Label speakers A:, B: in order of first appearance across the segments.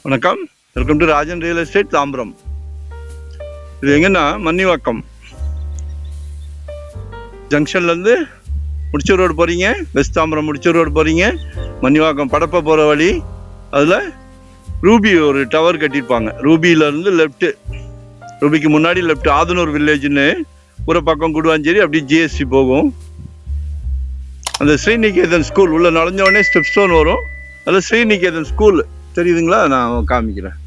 A: வணக்கம், welcome to Rajan real estate Tambaram. இது எங்கன்னா மன்னிவாக்கம் ஜங்ஷன்லேருந்து முடிச்சூர் ரோடு போகிறீங்க, வெஸ்ட் தாம்பரம் முடிச்சூர் ரோடு போகிறீங்க, மன்னிவாக்கம் படப்பை போகிற வழி. அதில் ரூபி ஒரு டவர் கட்டியிருப்பாங்க. ரூபியிலேருந்து லெஃப்ட்டு, ரூபிக்கு முன்னாடி லெஃப்ட் ஆதனூர் வில்லேஜ்னு ஒரு பக்கம் குடுவாஞ்சேரி, அப்படி ஜிஎஸ்டி போகும். அந்த ஸ்ரீநிகேதன் ஸ்கூல் உள்ள நுழைஞ்சோடனே ஸ்டெப் ஸ்டோன் வரும். அதில் ஸ்ரீநிகேதன் ஸ்கூல் தெரியுதுங்களா? நான் காமிக்கிறேன்.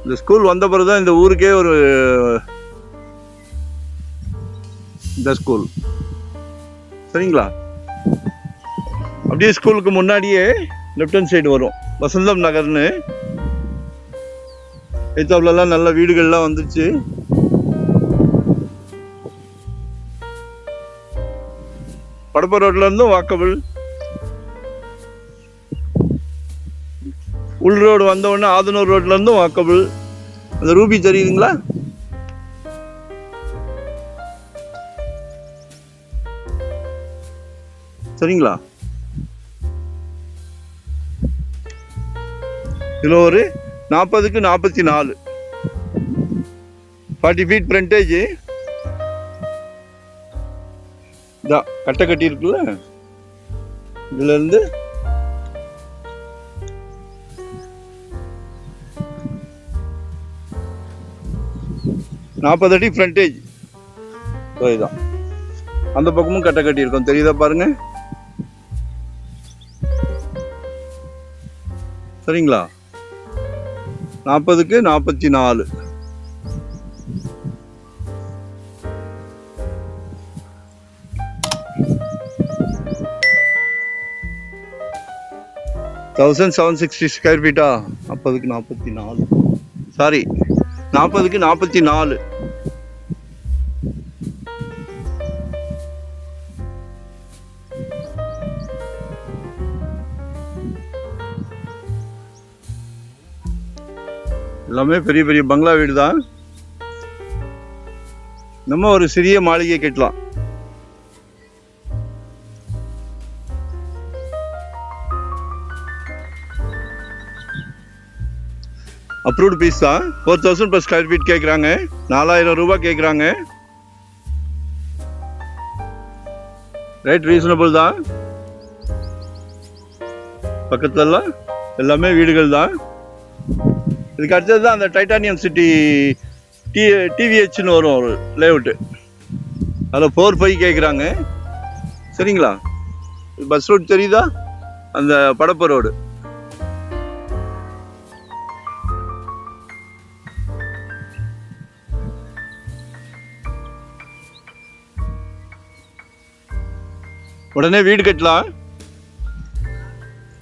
A: இந்த ஸ்கூல் வந்த பிறகு தான் இந்த ஊருக்கே ஒரு இந்த ஸ்கூல், சரிங்களா? அப்படியே ஸ்கூலுக்கு முன்னாடியே லெஃப்ட் ஹேண்ட் சைடு வரும் வசந்தம் நகர்னு. எத்தாப்புலலாம் நல்ல வீடுகள்லாம் வந்துச்சு. படப்ப ரோட்ல இருந்தும் வாக்கபிள். உள் ரோடு வந்த உடனே ஆதனூர் ரோட்ல இருந்தும் வாக்கபிள். அந்த ரூபி தெரியுதுங்களா? சரிங்களா? இதுல ஒரு 40க்கு 44 40 ஃபீட் ஃப்ரண்டேஜ். கட்டை கட்டி இருக்குல்ல, இதுல இருந்து நாற்பது அடி ஃப்ரண்டேஜ். இதுதான் அந்த பக்கமும் கட்டை கட்டி இருக்கும், தெரியுதா பாருங்க. சரிங்களா? 40க்கு 44. $1760 ஸ்கொயர் ஃபீட்டா? 40க்கு 44, சாரி 40க்கு 44. எல்லாமே பெரிய பெரிய பங்களா வீடு தான். நம்ம ஒரு சிறிய மாளிகை கட்டலாம். அப்ரூவ்டு பீஸ் தான். 4000 per ஸ்கொயர் ஃபீட் கேட்குறாங்க. 4000 ரூபாய் கேட்குறாங்க. ரேட் ரீசனபிள் தான். பக்கத்துலலாம் எல்லாமே வீடுகள் தான். இதுக்கு அடுத்தது தான் அந்த டைட்டானியம் சிட்டி டிவிஹெச்னு வரும் ஒரு லேஅவுட்டு. அதில் 4.5 கேட்குறாங்க. சரிங்களா? பஸ் ரோடு தெரியுதா? அந்த படப்ப ரோடு. உடனே வீடு கட்டலாம்.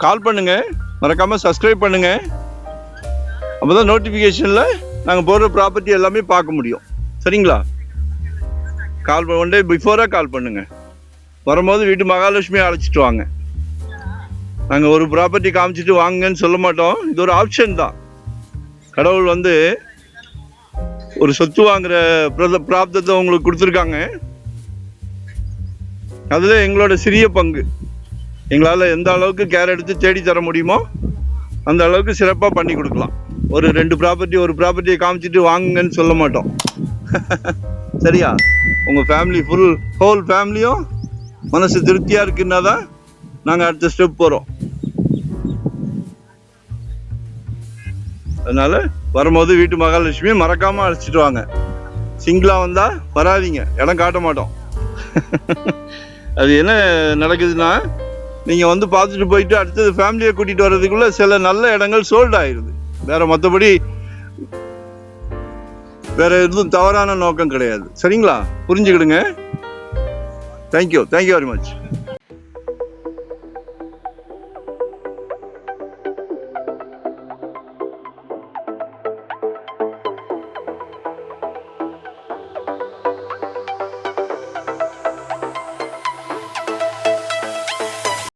A: கால் பண்ணுங்க, மறக்காம சப்ஸ்கிரைப் பண்ணுங்க. அப்போதான் நோட்டிஃபிகேஷனில் நாங்கள் போடுற ப்ராப்பர்ட்டி எல்லாமே பார்க்க முடியும். சரிங்களா? கால் ஒன் டே பிஃபோராக கால் பண்ணுங்க. வரும்போது வீட்டு மகாலட்சுமி அழைச்சிட்டு வாங்க. நாங்கள் ஒரு ப்ராப்பர்ட்டி காமிச்சிட்டு வாங்கன்னு சொல்ல மாட்டோம். இது ஒரு ஆப்ஷன் தான். கடவுள் ஒரு சொத்து வாங்குற பிராப்தத்தை உங்களுக்கு கொடுத்துருக்காங்க. அதில் எங்களோட சிறிய பங்கு. எங்களால் எந்த அளவுக்கு கேர் எடுத்து தேடி தர முடியுமோ அந்த அளவுக்கு சிறப்பாக பண்ணி கொடுக்கலாம். ஒரு 2 ப்ராப்பர்ட்டி ஒரு ப்ராப்பர்ட்டியை காமிச்சிட்டு வாங்குங்கன்னு சொல்ல மாட்டோம். சரியா? உங்கள் ஃபேமிலி ஹோல் ஃபேமிலியும் மனசு திருப்தியாக இருக்குன்னா தான் நாங்கள் அடுத்த ஸ்டெப் போகிறோம். அதனால் வரும்போது வீட்டு மகாலட்சுமி மறக்காமல் அழைச்சிட்டு வாங்க. சிங்கிளாக வந்தால் வராதிங்க, இடம் காட்ட மாட்டோம். அது என்ன நடக்குதுன்னா, நீங்கள் பார்த்துட்டு போயிட்டு அடுத்தது ஃபேமிலியை கூட்டிகிட்டு வர்றதுக்குள்ளே சில நல்ல இடங்கள் சோல்ட் ஆயிடுது. மற்றபடி வேற எதுவும் தவறான நோக்கம் கிடையாது. சரிங்களா? புரிஞ்சுக்கிடுங்க. Thank you very much.